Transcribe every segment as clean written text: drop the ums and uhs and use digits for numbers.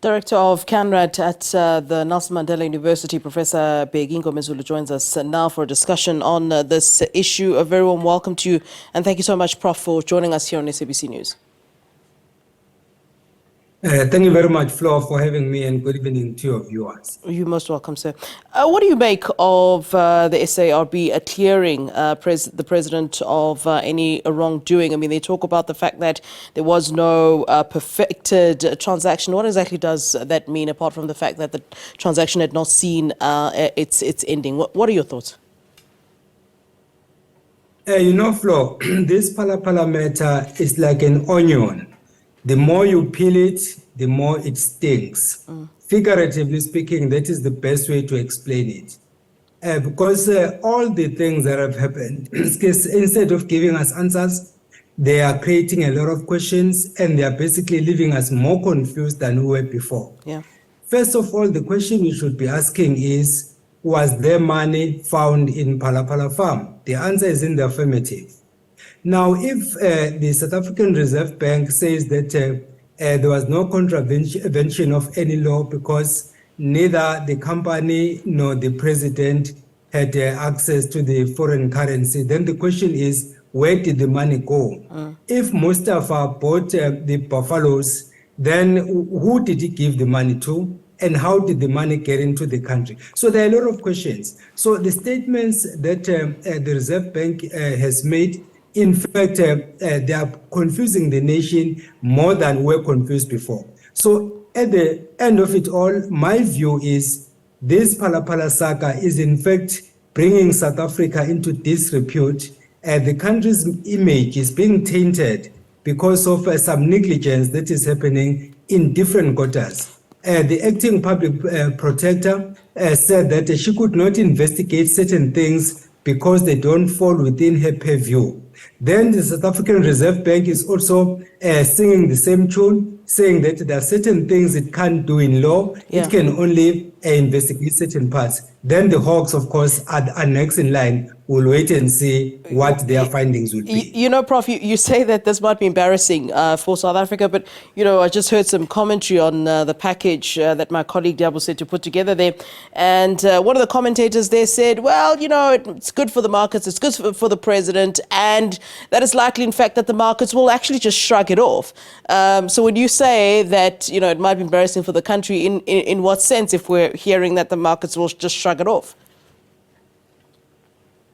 Director of CANRAD at the Nelson Mandela University, Professor Bheki Mngomezulu, joins us now for a discussion on this issue. A very warm welcome to you, and thank you so much, Prof, for joining us here on SABC News. Thank you very much, Flo, for having me, and good evening to your viewers. You're most welcome, sir. What do you make of the SARB clearing the president of any wrongdoing? I mean, they talk about the fact that there was no perfected transaction. What exactly does that mean, apart from the fact that the transaction had not seen its ending? What are your thoughts? Flo, this Phala matter is like an onion. The more you peel it, the more it stings. Figuratively speaking, that is the best way to explain it. Because all the things that have happened, instead of giving us answers, they are creating a lot of questions, and they are basically leaving us more confused than we were before. Yeah. First of all, the question we should be asking is, was there money found in Phala farm? The answer is in the affirmative. Now, if the South African Reserve Bank says that there was no contravention of any law because neither the company nor the president had access to the foreign currency, then the question is, where did the money go? If Mustafa bought the buffaloes, then who did he give the money to? And how did the money get into the country? So there are a lot of questions. So the statements that the Reserve Bank has made, in fact, they are confusing the nation more than we're confused before. So at the end of it all, my view is this Phala saga is in fact bringing South Africa into disrepute. The country's image is being tainted because of some negligence that is happening in different quarters. The acting public protector said that she could not investigate certain things because they don't fall within her purview. Then the South African Reserve Bank is also singing the same tune, saying that there are certain things it can't do in law. Yeah. It can only investigate certain parts. Then the Hawks, of course, are next in line. We'll wait and see what their findings will be. You know, Prof, you say that this might be embarrassing for South Africa, but, you know, I just heard some commentary on the package that my colleague Diabo said to put together there. And one of the commentators there said, well, you know, it's good for the markets, it's good for the president, and that is likely, in fact, that the markets will actually just shrug it off. So when you say that, you know, it might be embarrassing for the country, in what sense, if we're hearing that the markets will just shrug it off?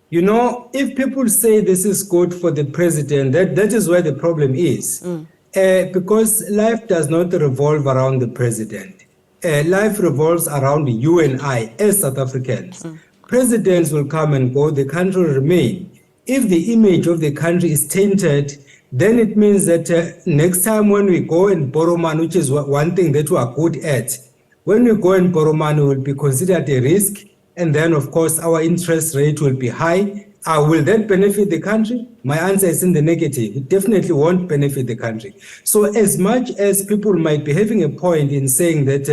You know, if people say this is good for the president, that is where the problem is. Because life does not revolve around the president. Life revolves around you and I as South Africans. Presidents will come and go, the country will remain. If the image of the country is tainted, then it means that next time when we go and borrow money, which is one thing that we are good at, when we go and borrow money, will be considered a risk. And then, of course, our interest rate will be high. Will that benefit the country? My answer is in the negative. It definitely won't benefit the country. So as much as people might be having a point in saying that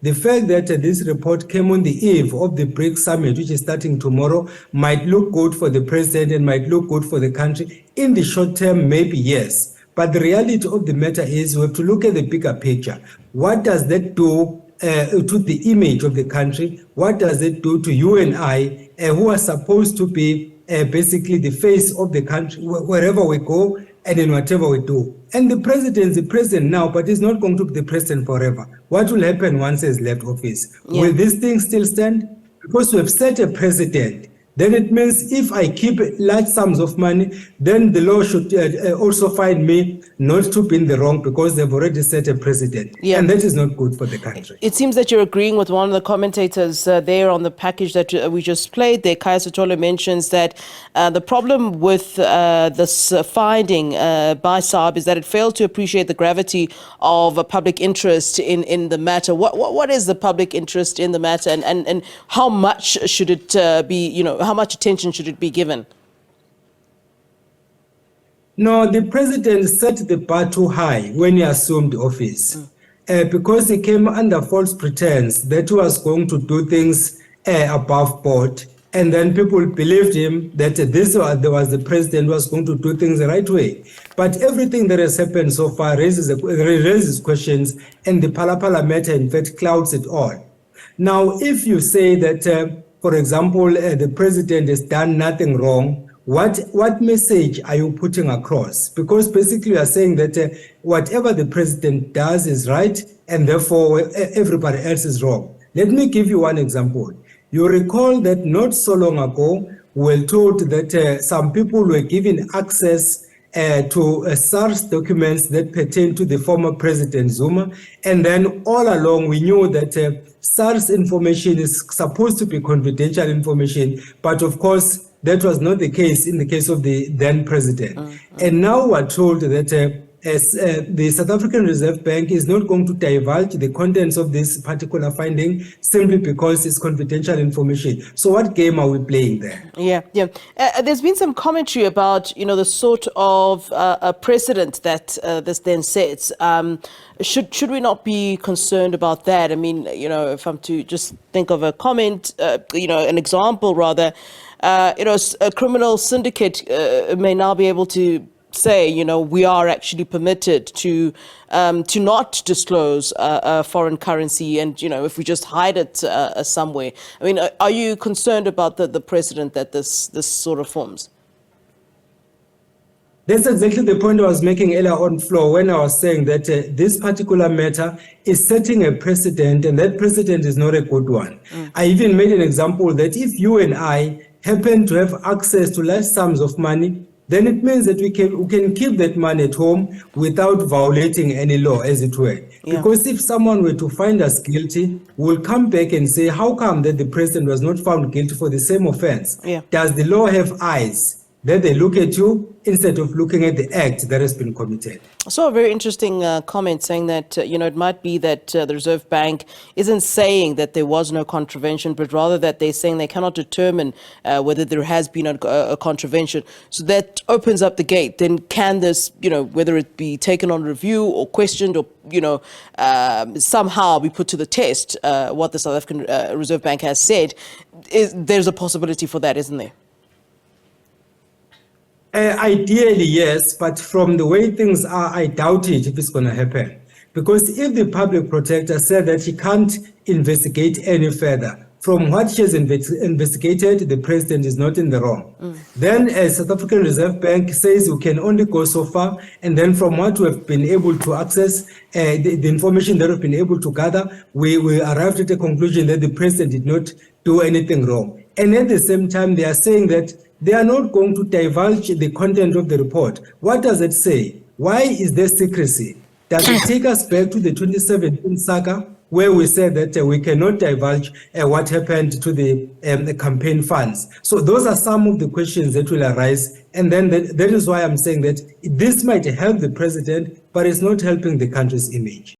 the fact that this report came on the eve of the BRICS summit, which is starting tomorrow, might look good for the president and might look good for the country, in the short term, maybe yes. But the reality of the matter is we have to look at the bigger picture. What does that do to the image of the country? What does it do to you and I, who are supposed to be basically the face of the country wherever we go and in whatever we do? And the president is the president now, but he's not going to be the president forever. What will happen once he's left office? Yeah. Will this thing still stand? Because we have set a precedent. Then it means if I keep large sums of money, then the law should also find me not to be in the wrong because they've already set a precedent. Yeah. And that is not good for the country. It seems that you're agreeing with one of the commentators there on the package that we just played there. Kaya Sotolo mentions that the problem with this finding by SARB is that it failed to appreciate the gravity of a public interest in the matter. What is the public interest in the matter, and how much should it be, you know, how much attention should it be given? No, the president set the bar too high when he assumed office because he came under false pretense that he was going to do things above board. And then people believed him that this was the president who was going to do things the right way. But everything that has happened so far raises questions, and the Phala matter, in fact, clouds it all. Now, if you say that, for example, the president has done nothing wrong, what message are you putting across? Because basically you are saying that whatever the president does is right, and therefore everybody else is wrong. Let me give you one example. You recall that not so long ago, we were told that some people were given access to SARS documents that pertain to the former President Zuma. And then all along, we knew that SARS information is supposed to be confidential information, but of course, that was not the case in the case of the then president. And now we're told that the South African Reserve Bank is not going to divulge the contents of this particular finding simply because it's confidential information. So what game are we playing there? Yeah. There's been some commentary about, the sort of a precedent that this then sets. Should we not be concerned about that? I mean, if I'm to just think of a comment, an example rather, a criminal syndicate may now be able to say, we are actually permitted to not disclose foreign currency, and if we just hide it somewhere. I mean, are you concerned about the precedent that this sort of forms? That's exactly the point I was making earlier on, Flo, when I was saying that this particular matter is setting a precedent, and that precedent is not a good one. I even made an example that if you and I happen to have access to large sums of money, then it means that we can keep that money at home without violating any law, as it were. Yeah. Because if someone were to find us guilty, we'll come back and say, how come that the president was not found guilty for the same offense? Yeah. Does the law have eyes that they look at you instead of looking at the act that has been committed? I saw a very interesting comment saying that, it might be that the Reserve Bank isn't saying that there was no contravention, but rather that they're saying they cannot determine whether there has been a contravention. So that opens up the gate. Then can this, whether it be taken on review or questioned or, somehow be put to the test, what the South African Reserve Bank has said, there's a possibility for that, isn't there? Ideally, yes, but from the way things are, I doubt it if it's going to happen. Because if the public protector said that he can't investigate any further, from what he has investigated, the president is not in the wrong. Then South African Reserve Bank says you can only go so far, and then from what we have been able to access, the information that we've been able to gather, we arrived at a conclusion that the president did not do anything wrong. And at the same time, they are saying that they are not going to divulge the content of the report. What does it say? Why is there secrecy? Does it take us back to the 2017 saga, where we said that we cannot divulge what happened to the campaign funds? So those are some of the questions that will arise. And then that is why I'm saying that this might help the president, but it's not helping the country's image.